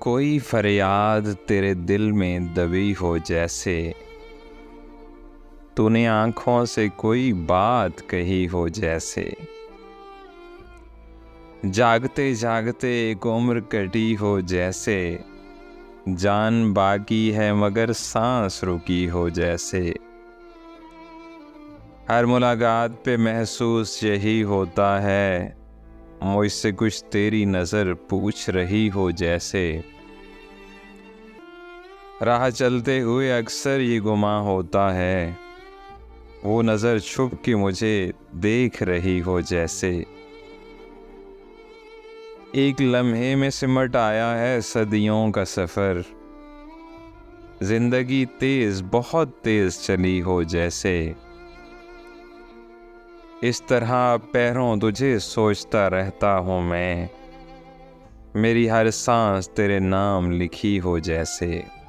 कोई फरियाद तेरे दिल में दबी हो जैसे, तूने आंखों से कोई बात कही हो जैसे। जागते जागते एक उम्र कटी हो जैसे, जान बाकी है मगर सांस रुकी हो जैसे। हर मुलाकात पे महसूस यही होता है, मुझसे कुछ तेरी नज़र पूछ रही हो जैसे। राह चलते हुए अक्सर ये गुमा होता है, वो नज़र छुप के मुझे देख रही हो जैसे। एक लम्हे में सिमट आया है सदियों का सफ़र, जिंदगी तेज बहुत तेज चली हो जैसे। इस तरह पैरों तुझे सोचता रहता हूँ मैं, मेरी हर सांस तेरे नाम लिखी हो जैसे।